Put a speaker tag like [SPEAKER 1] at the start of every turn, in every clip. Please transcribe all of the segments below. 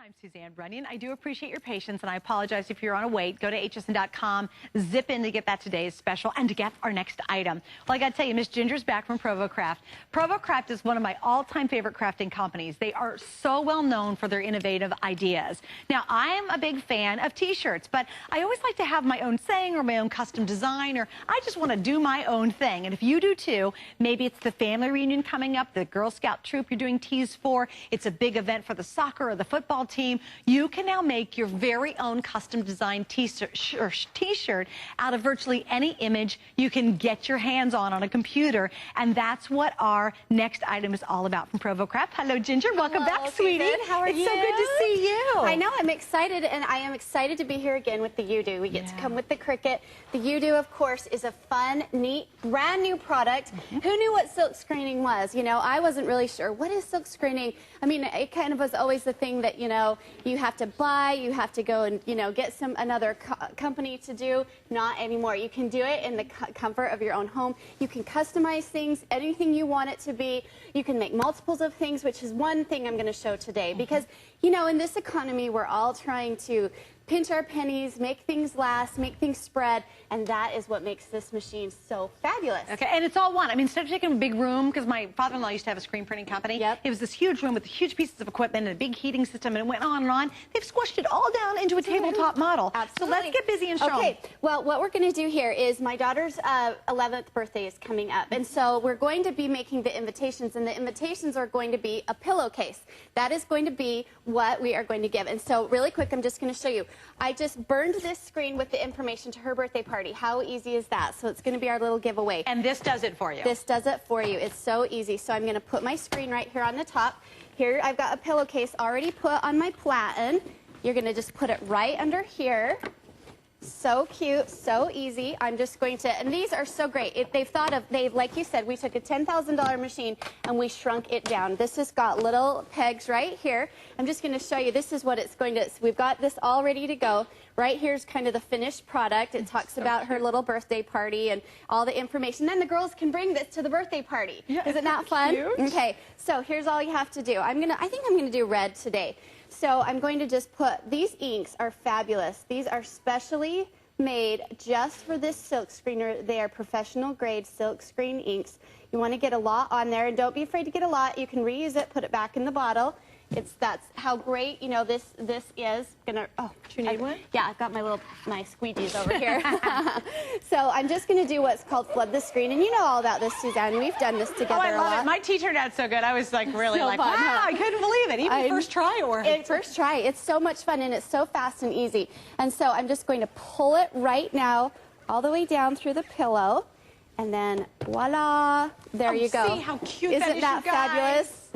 [SPEAKER 1] I'm Suzanne Runyon. I do appreciate your patience, and I apologize if you're on a wait. Go to hsn.com, zip in to get that today's special, and to get our next item. Well, I got to tell you, Miss Ginger's back from Provo Craft. Provo Craft is one of my all-time favorite crafting companies. They are so well known for their innovative ideas. Now, I'm a big fan of T-shirts, but I always like to have my own saying or my own custom design, or I just want to do my own thing. And if you do too, maybe it's the family reunion coming up, the Girl Scout troop you're doing tees for, it's a big event for the soccer or the football team, you can now make your very own custom designed t-shirt out of virtually any image you can get your hands on a computer, and that's what our next item is all about from Provo Craft. Hello, Ginger. Welcome back, sweetie.
[SPEAKER 2] How are you?
[SPEAKER 1] It's so good to see you.
[SPEAKER 2] I know. I'm excited, and I am excited to be here again with the Yudu. We get to come with the Cricut. The Yudu, of course, is a fun, neat, brand new product. Who knew what silk screening was? You know, I wasn't really sure. What is silk screening? I mean, it kind of was always the thing that, you know, you have to buy, you have to go and, you know, get another company to do. Not anymore. You can do it in the comfort of your own home. You can customize things, anything you want it to be. You can make multiples of things, which is one thing I'm going to show today. Because, you know, in this economy, we're all trying to pinch our pennies, make things last, make things spread, and that is what makes this machine so fabulous. Okay,
[SPEAKER 1] and it's all one. I mean, instead of taking a big room, because my father-in-law used to have a screen printing company, it was this huge room with huge pieces of equipment and a big heating system, and it went on and on. They've squished it all down into a tabletop model.
[SPEAKER 2] Absolutely.
[SPEAKER 1] So let's get busy and show them.
[SPEAKER 2] Okay, well, what we're going to do here is my daughter's 11th birthday is coming up, and so we're going to be making the invitations, and the invitations are going to be a pillowcase. That is going to be what we are going to give. And so really quick, I'm just going to show you. I just burned this screen with the information to her birthday party. How easy is that? So it's going to be our little giveaway.
[SPEAKER 1] And this does it for you.
[SPEAKER 2] This does it for you. It's so easy. So I'm going to put my screen right here on the top. Here I've got a pillowcase already put on my platen. You're going to just put it right under here. So cute, so easy. I'm just going to, and these are so great. Like you said, we took a $10,000 machine and we shrunk it down. This has got little pegs right here. I'm just going to show you, this is what it's going to, so we've got this all ready to go. Right here's kind of the finished product. It talks about her little birthday party and all the information. Then the girls can bring this to the birthday party. Yeah, is it not fun? Cute? Okay, so here's all you have to do. I think I'm going to do red today. So I'm going to just put, these inks are fabulous. These are specially made just for this silk screener. They are professional grade silk screen inks. You want to get a lot on there, and don't be afraid to get a lot. You can reuse it, put it back in the bottle. That's how great, you know, this is gonna. Oh,
[SPEAKER 1] do you need one?
[SPEAKER 2] Yeah, I've got my squeegees over here. So I'm just gonna do what's called flood the screen, and you know all about this, Suzanne. We've done this together
[SPEAKER 1] I love
[SPEAKER 2] a lot.
[SPEAKER 1] it. My tea turned out so good. I was like really
[SPEAKER 2] so
[SPEAKER 1] like,
[SPEAKER 2] fun,
[SPEAKER 1] wow, I couldn't believe it. Even first try it worked.
[SPEAKER 2] First try. It's so much fun, and it's so fast and easy. And so I'm just going to pull it right now, all the way down through the pillow, and then voila, there you go.
[SPEAKER 1] See how cute
[SPEAKER 2] Isn't that fabulous?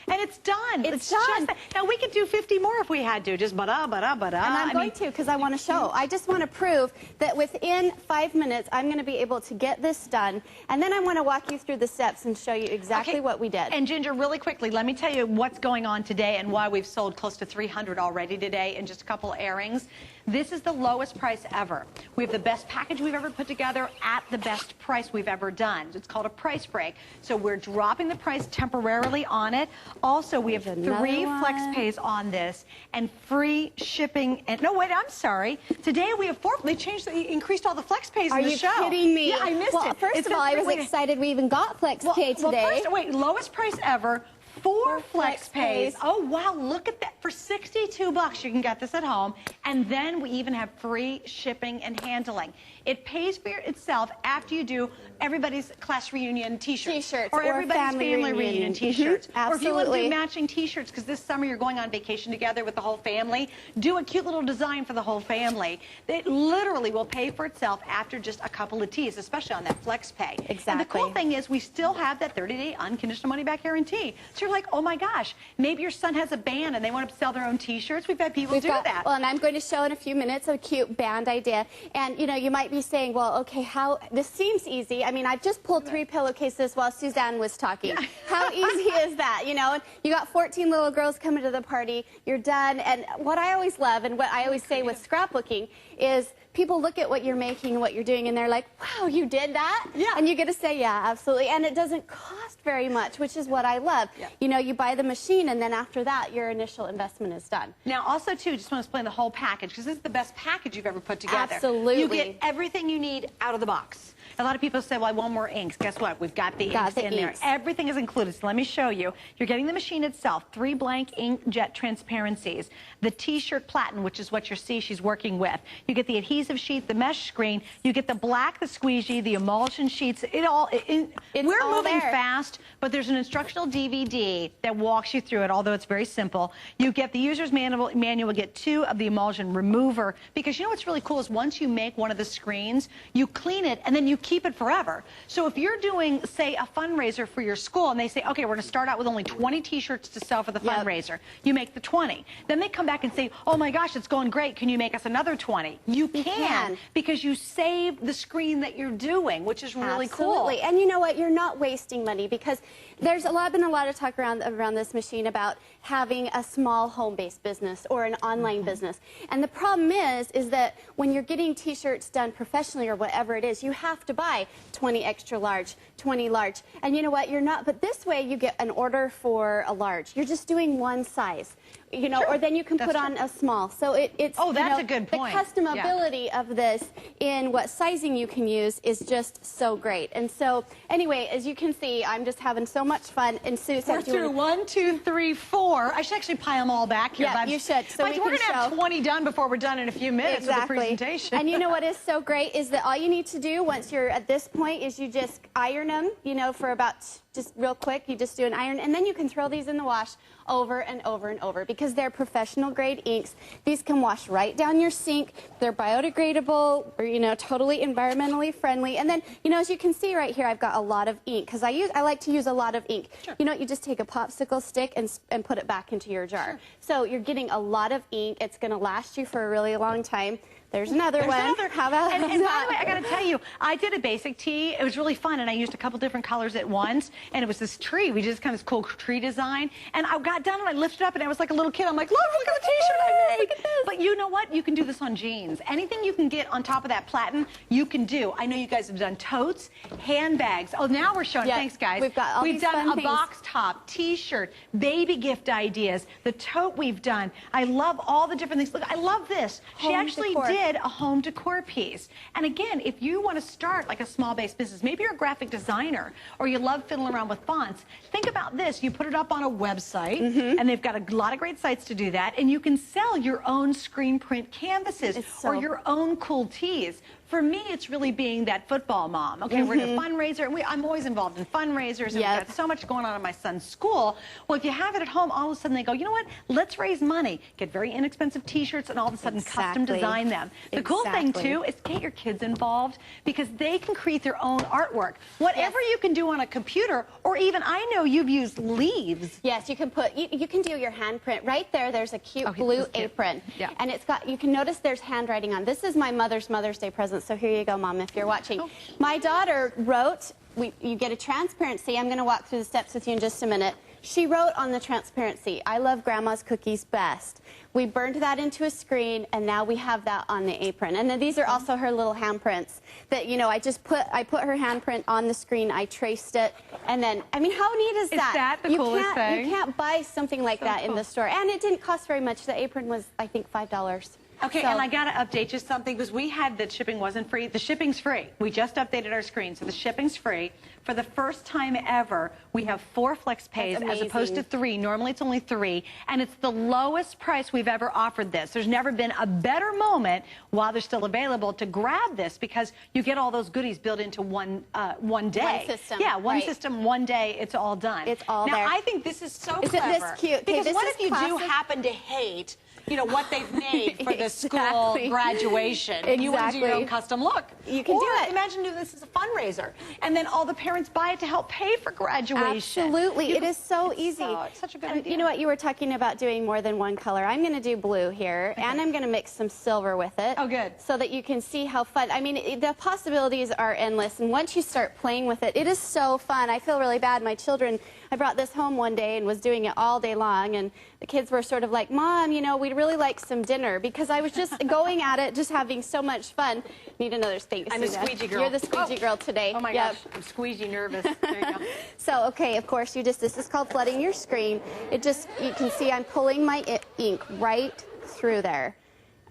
[SPEAKER 1] And it's done.
[SPEAKER 2] It's done.
[SPEAKER 1] Now, we could do 50 more if we had to. Just ba-da, ba-da, ba-da.
[SPEAKER 2] And I'm going to, because I want to show. I just want to prove that within 5 minutes, I'm going to be able to get this done. And then I want to walk you through the steps and show you exactly what we did.
[SPEAKER 1] And Ginger, really quickly, let me tell you what's going on today and why we've sold close to 300 already today in just a couple airings. This is the lowest price ever. We have the best package we've ever put together at the best price we've ever done. It's called a price break. So we're dropping the price temporarily on it. Also, we have 3 flex pays on this and free shipping. And no, wait, I'm sorry. Today we have 4. They increased all the flex pays in the show.
[SPEAKER 2] Are you kidding me?
[SPEAKER 1] Yeah, I missed it.
[SPEAKER 2] First of all, I was excited we even got flex pay today.
[SPEAKER 1] Wait, lowest price ever. 4 flex pays. Oh, wow, look at that. For $62, you can get this at home. And then we even have free shipping and handling. It pays for itself after you do everybody's class reunion T-shirts.
[SPEAKER 2] Or
[SPEAKER 1] everybody's family reunion T-shirts.
[SPEAKER 2] Absolutely.
[SPEAKER 1] Or if you want to do matching T-shirts, because this summer you're going on vacation together with the whole family, do a cute little design for the whole family. It literally will pay for itself after just a couple of tees, especially on that flex pay.
[SPEAKER 2] Exactly.
[SPEAKER 1] And the cool thing is we still have that 30-day unconditional money-back guarantee. So you're like, oh my gosh, maybe your son has a band and they want to sell their own T-shirts. We've had people do that.
[SPEAKER 2] Well, and I'm going to show in a few minutes a cute band idea. And, you know, you might be saying, well, okay, this seems easy. I mean, I've just pulled 3 pillowcases while Suzanne was talking. Yeah. How easy is that, you know? And you got 14 little girls coming to the party. You're done. And what I always love and what I always say with scrapbooking is people look at what you're making and what you're doing, and they're like, wow, you did that?
[SPEAKER 1] Yeah.
[SPEAKER 2] And you get to say, yeah, absolutely. And it doesn't cost very much, which is what I love. Yeah. you know, you buy the machine, and then after that, your initial investment is done.
[SPEAKER 1] Now, also, too, just want to explain the whole package, because this is the best package you've ever put together.
[SPEAKER 2] Absolutely.
[SPEAKER 1] You get everything you need out of the box. A lot of people say, well, I want more inks. Guess what? We've got the inks in there. Everything is included. So let me show you. You're getting the machine itself, 3 blank inkjet transparencies, the T-shirt platen, which is what you see she's working with. You get the adhesive sheet, the mesh screen. You get the black, the squeegee, the emulsion sheets. We're moving fast, but there's an instructional DVD that walks you through it, although it's very simple. You get the user's manual, get 2 of the emulsion remover, because you know what's really cool is once you make one of the screens, you clean it, and then you keep it forever. So if you're doing, say, a fundraiser for your school, and they say, okay, we're going to start out with only 20 T-shirts to sell for the fundraiser. You make the 20. Then they come back and say, oh my gosh, it's going great. Can you make us another 20? You can, because you save the screen that you're doing, which is really cool.
[SPEAKER 2] Absolutely. And you know what? You're not wasting money, because there's been a lot of talk around this machine about having a small home-based business or an online business. And the problem is that when you're getting T-shirts done professionally or whatever it is, you have to buy 20 extra large, 20 large. And you know what? You're not, but this way you get an order for a large. You're just doing one size. You know, or then you can put on a small. So it's
[SPEAKER 1] that's a good point.
[SPEAKER 2] The customability of this in what sizing you can use is just so great. And so anyway, as you can see, I'm just having so much fun. And Sue said,
[SPEAKER 1] we're through 1, 2, 3, 4. I should actually pile them all back here.
[SPEAKER 2] Yeah, you should. So we're
[SPEAKER 1] going to have 20 done before we're done in a few minutes with the presentation.
[SPEAKER 2] And you know what is so great is that all you need to do once you're at this point is you just iron them, you know, for about just real quick. You just do an iron, and then you can throw these in the wash over and over and over, because they're professional grade inks. These can wash right down your sink. They're biodegradable, or, you know, totally environmentally friendly. And then, you know, as you can see right here, I've got a lot of ink, because I like to use a lot of ink. You know, you just take a popsicle stick and put it back into your jar. So you're getting a lot of ink. It's going to last you for a really long time. There's another one. How about
[SPEAKER 1] and by the way, I got to tell you, I did a basic tee. It was really fun, and I used a couple different colors at once, and it was this tree. We did this kind of cool tree design, and I got done, and I lifted up, and I was like a little kid. I'm like, look at the T-shirt I made. But you know what? You can do this on jeans. Anything you can get on top of that platen, you can do. I know you guys have done totes, handbags. Oh, now we're showing. Thanks, guys.
[SPEAKER 2] We've done
[SPEAKER 1] a box top, T-shirt, baby gift ideas, the tote we've done. I love all the different things. Look, I love this. She actually did a home decor piece. And again, if you want to start like a small-based business, maybe you're a graphic designer or you love fiddling around with fonts, think about this. You put it up on a website, and they've got a lot of great sites to do that, and you can sell your own screen print canvases or your own cool tees. For me, it's really being that football mom. Okay, we're in a fundraiser, and I'm always involved in fundraisers, and we've got so much going on in my son's school. Well, if you have it at home, all of a sudden they go, you know what, let's raise money. Get very inexpensive T-shirts, and all of a sudden custom design them. The cool thing, too, is get your kids involved, because they can create their own artwork. Whatever you can do on a computer, or even, I know you've used leaves.
[SPEAKER 2] Yes, you can put, you can do your handprint. Right there, there's a cute blue apron. And it's got, you can notice there's handwriting on. This is my Mother's Day present. So here you go, Mom, if you're watching. My daughter wrote, you get a transparency. I'm going to walk through the steps with you in just a minute. She wrote on the transparency, I love Grandma's cookies best. We burned that into a screen, and now we have that on the apron. And then these are also her little handprints that, you know, I put her handprint on the screen, I traced it, and then, I mean, how neat is that?
[SPEAKER 1] Is that the coolest thing?
[SPEAKER 2] You can't buy something like that in the store. And it didn't cost very much. The apron was, I think, $5.
[SPEAKER 1] Okay, and I got to update you something, because we had that shipping wasn't free. The shipping's free. We just updated our screen, so the shipping's free. For the first time ever, we have 4 flex pays as opposed to 3. Normally it's only 3, and it's the lowest price we've ever offered this. There's never been a better moment while they're still available to grab this, because you get all those goodies built into one day.
[SPEAKER 2] One system.
[SPEAKER 1] Yeah, one system, one day, it's all done.
[SPEAKER 2] It's all
[SPEAKER 1] now,
[SPEAKER 2] there.
[SPEAKER 1] I think this is so clever.
[SPEAKER 2] Isn't this cute?
[SPEAKER 1] Because what if you do happen to hate, you know, what they've made for the school graduation. And you want to do your own custom look.
[SPEAKER 2] You can do it.
[SPEAKER 1] Imagine doing this as a fundraiser, and then all the parents buy it to help pay for graduation.
[SPEAKER 2] Absolutely. It is so easy.
[SPEAKER 1] It's such a good idea.
[SPEAKER 2] You know what? You were talking about doing more than one color. I'm going to do blue here, and I'm going to mix some silver with it.
[SPEAKER 1] Oh, good.
[SPEAKER 2] So that you can see how fun. I mean, the possibilities are endless, and once you start playing with it, it is so fun. I feel really bad. My children, I brought this home one day and was doing it all day long, and the kids were sort of like, Mom, you know, we'd really like some dinner, because I was just going at it, just having so much fun. Need another space.
[SPEAKER 1] I'm the squeegee girl.
[SPEAKER 2] You're the squeegee girl today.
[SPEAKER 1] Oh my gosh, I'm squeegee nervous. There you go.
[SPEAKER 2] So, okay, of course, this is called flooding your screen. You can see I'm pulling my ink right through there.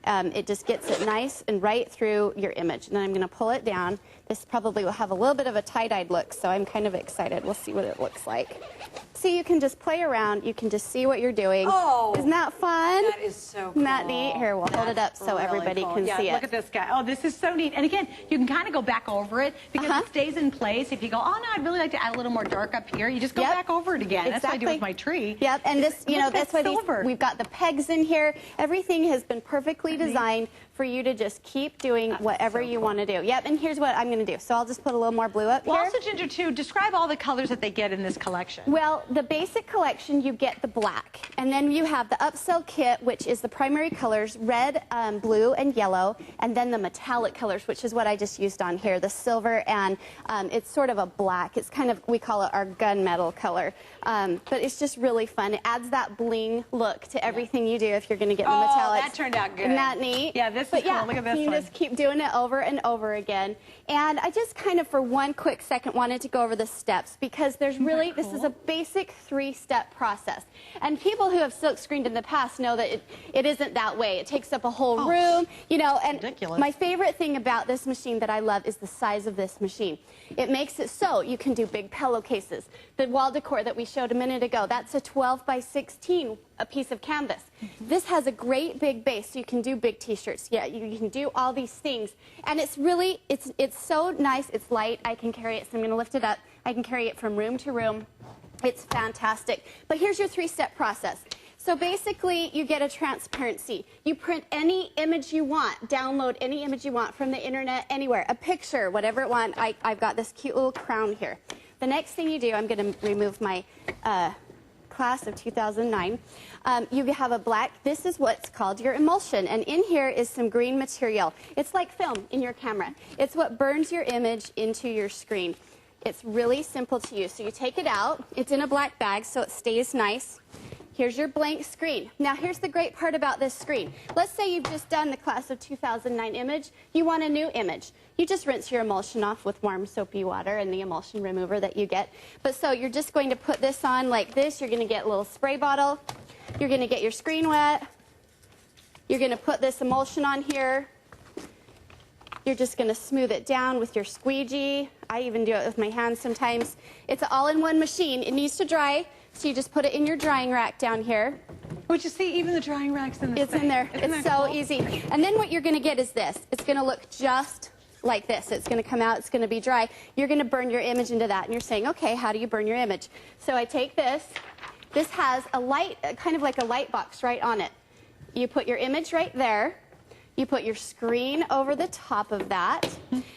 [SPEAKER 2] It just gets it nice and right through your image. And then I'm going to pull it down. This probably will have a little bit of a tie-dyed look, so I'm kind of excited. We'll see what it looks like. See, you can just play around. You can just see what you're doing.
[SPEAKER 1] Oh,
[SPEAKER 2] isn't that fun?
[SPEAKER 1] That is so cool.
[SPEAKER 2] Isn't that neat? Here, we'll hold it up so
[SPEAKER 1] really
[SPEAKER 2] everybody
[SPEAKER 1] cool.
[SPEAKER 2] can see it.
[SPEAKER 1] Look at this guy. Oh, this is so neat. And again, you can kind of go back over it because it stays in place. If you go, oh no, I'd really like to add a little more dark up here, you just go back over it again. Exactly. That's what I do with my tree.
[SPEAKER 2] Yep, and this, you know, that's why we've got the pegs in here. Everything has been perfectly designed for you to just keep doing whatever you want to do. Yep, and here's what I'm going to do. So I'll just put a little more blue up here.
[SPEAKER 1] Well, also, Ginger, too, describe all the colors that they get in this collection.
[SPEAKER 2] Well, the basic collection, you get the black. And then you have the upsell kit, which is the primary colors, red, blue, and yellow. And then the metallic colors, which is what I just used on here, the silver, and it's sort of a black. It's kind of, we call it our gunmetal color. But it's just really fun. It adds that bling look to everything you do if you're going to get the metallics.
[SPEAKER 1] Oh, that turned out good.
[SPEAKER 2] Isn't that neat?
[SPEAKER 1] Yeah, this is cool. Look at this one.
[SPEAKER 2] You just keep doing it over and over again. And I just kind of, for one quick second, wanted to go over the steps, because there's really, this is a basic 3-step process. And people who have silk screened in the past know that it isn't that way. It takes up a whole room, you know. And
[SPEAKER 1] ridiculous.
[SPEAKER 2] My favorite thing about this machine that I love is the size of this machine. It makes it so you can do big pillowcases. The wall decor that we showed a minute ago, that's a 12 by 16 a piece of canvas. This has a great big base, so you can do big t-shirts. Yeah, you can do all these things. And it's really, it's so nice. It's light. I can carry it, so I'm going to lift it up. I can carry it from room to room. It's fantastic. But here's your 3-step process. So basically, you get a transparency. You print any image you want, download any image you want from the internet, anywhere, a picture, whatever it wants. I've got this cute little crown here. The next thing you do, I'm going to remove my class of 2009. You have a black, this is what's called your emulsion, and in here is some green material. It's like film in your camera. It's what burns your image into your screen. It's really simple to use. So you take it out, it's in a black bag so it stays nice. Here's your blank screen. Now here's the great part about this screen. Let's say you've just done the class of 2009 image. You want a new image. You just rinse your emulsion off with warm soapy water and the emulsion remover that you get. But so you're just going to put this on like this. You're going to get a little spray bottle. You're going to get your screen wet. You're going to put this emulsion on here. You're just going to smooth it down with your squeegee. I even do it with my hands sometimes. It's an all-in-one machine. It needs to dry, so you just put it in your drying rack down here.
[SPEAKER 1] Which you see, even the drying rack's in this
[SPEAKER 2] It's in there. It's so easy. And then what you're going to get is this. It's going to look just like this. It's going to come out. It's going to be dry. You're going to burn your image into that. And you're saying, okay, how do you burn your image? So I take this. This has a light, kind of like a light box right on it. You put your image right there. You put your screen over the top of that.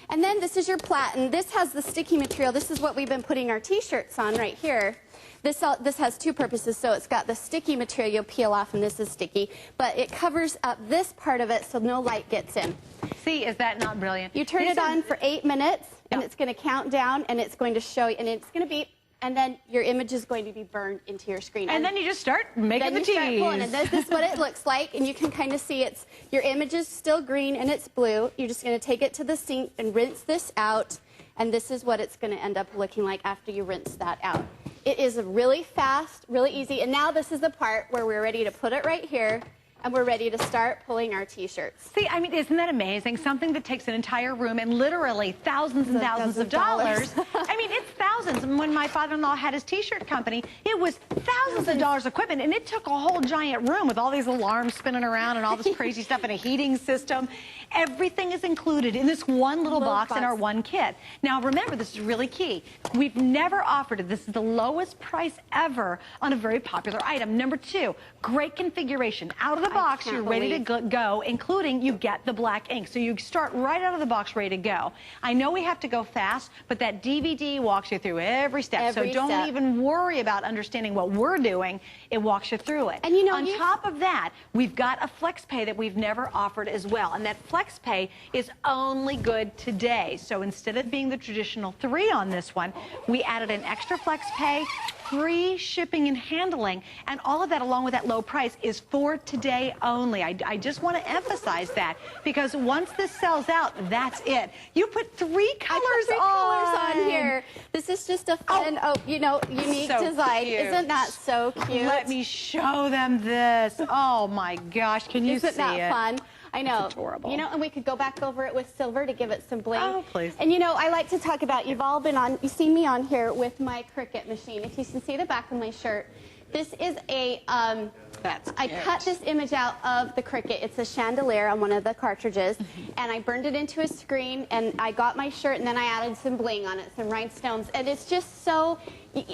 [SPEAKER 2] And then this is your platen. This has the sticky material. This is what we've been putting our t-shirts on right here. This has 2 purposes. So it's got the sticky material you'll peel off, and this is sticky. But it covers up this part of it so no light gets in.
[SPEAKER 1] See, is that not brilliant?
[SPEAKER 2] You turn it on for 8 minutes, and it's going to count down, and it's going to show you, and it's going to beep. And then your image is going to be burned into your screen.
[SPEAKER 1] And then you just start making the teas.
[SPEAKER 2] Then you start pulling, and this is what it looks like. And you can kind of see your image is still green and it's blue. You're just going to take it to the sink and rinse this out. And this is what it's going to end up looking like after you rinse that out. It is really fast, really easy. And now this is the part where we're ready to put it right here. And we're ready to start pulling our t-shirts.
[SPEAKER 1] See, I mean, isn't that amazing? Something that takes an entire room and literally thousands and thousands of dollars. I mean, it's thousands. And when my father-in-law had his t-shirt company, it was thousands of dollars of equipment, and it took a whole giant room with all these alarms spinning around and all this crazy stuff and a heating system. Everything is included in this one little box in our one kit. Now, remember, this is really key. We've never offered it. This is the lowest price ever on a very popular item. Number 2, great configuration. Out of the box, you're ready to go, including you get the black ink. So you start right out of the box ready to go. I know we have to go fast, but that DVD walks you through every step. So don't even worry about understanding what we're doing. It walks you through it.
[SPEAKER 2] And you know,
[SPEAKER 1] on top of that, we've got a flex pay that we've never offered as well. And that flex pay is only good today. So instead of being the traditional 3 on this one, we added an extra flex pay free shipping and handling, and all of that along with that low price is for today only. I just want to emphasize that, because once this sells out, that's it. You put three colors
[SPEAKER 2] on here. This is just a fun, unique design.
[SPEAKER 1] Cute.
[SPEAKER 2] Isn't that so cute?
[SPEAKER 1] Let me show them this. Oh my gosh, can you see it?
[SPEAKER 2] Isn't that fun? I know.
[SPEAKER 1] It's adorable.
[SPEAKER 2] And we could go back over it with silver to give it some bling.
[SPEAKER 1] Oh, please.
[SPEAKER 2] And I like to talk about, you've all been on, you've seen me on here with my Cricut machine. If you can see the back of my shirt, this is a, I cut this image out of the Cricut. It's a chandelier on one of the cartridges, and I burned it into a screen, and I got my shirt, and then I added some bling on it, some rhinestones, and it's just so,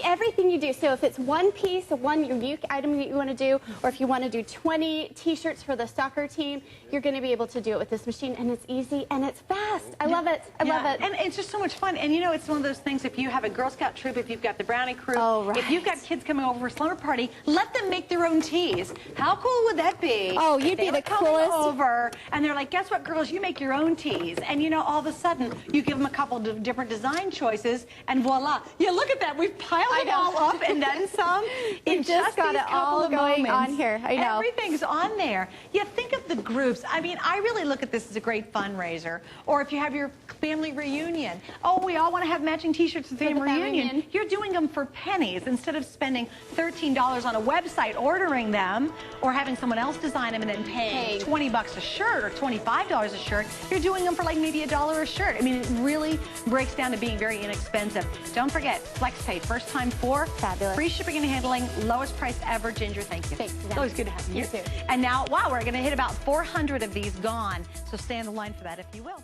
[SPEAKER 2] everything you do. So if it's one piece, one unique item that you want to do, or if you want to do 20 t-shirts for the soccer team, you're going to be able to do it with this machine, and it's easy, and it's fast. I love it. I love it.
[SPEAKER 1] And it's just so much fun. And it's one of those things, if you have a Girl Scout troop, if you've got the Brownie crew, if you've got kids coming over for a slumber party, let them make their own tees. How cool would that be?
[SPEAKER 2] Oh, you'd be the coolest.
[SPEAKER 1] Over, and they're like, guess what, girls? You make your own tees. And all of a sudden, you give them a couple of different design choices, and voila. Yeah, look at that. We've piled it all up and then some.
[SPEAKER 2] It just got it all going on here. I know.
[SPEAKER 1] Everything's on there. Yeah, think of the groups. I mean, I really look at this as a great fundraiser. Or if you have your family reunion. Oh, we all want to have matching t-shirts for the family reunion. You're doing them for pennies instead of spending $13 on a website ordering them, or having someone else design them and then paying 20 bucks a shirt or $25 a shirt. You're doing them for like maybe $1 a shirt. I mean, it really breaks down to being very inexpensive. Don't forget, FlexPay, first time for
[SPEAKER 2] fabulous.
[SPEAKER 1] Free shipping and handling, lowest price ever. Ginger, thank you.
[SPEAKER 2] Thanks.
[SPEAKER 1] It's always good to have you.
[SPEAKER 2] You too.
[SPEAKER 1] And now, wow, we're going to hit about 400 of these gone. So stay on the line for that if you will.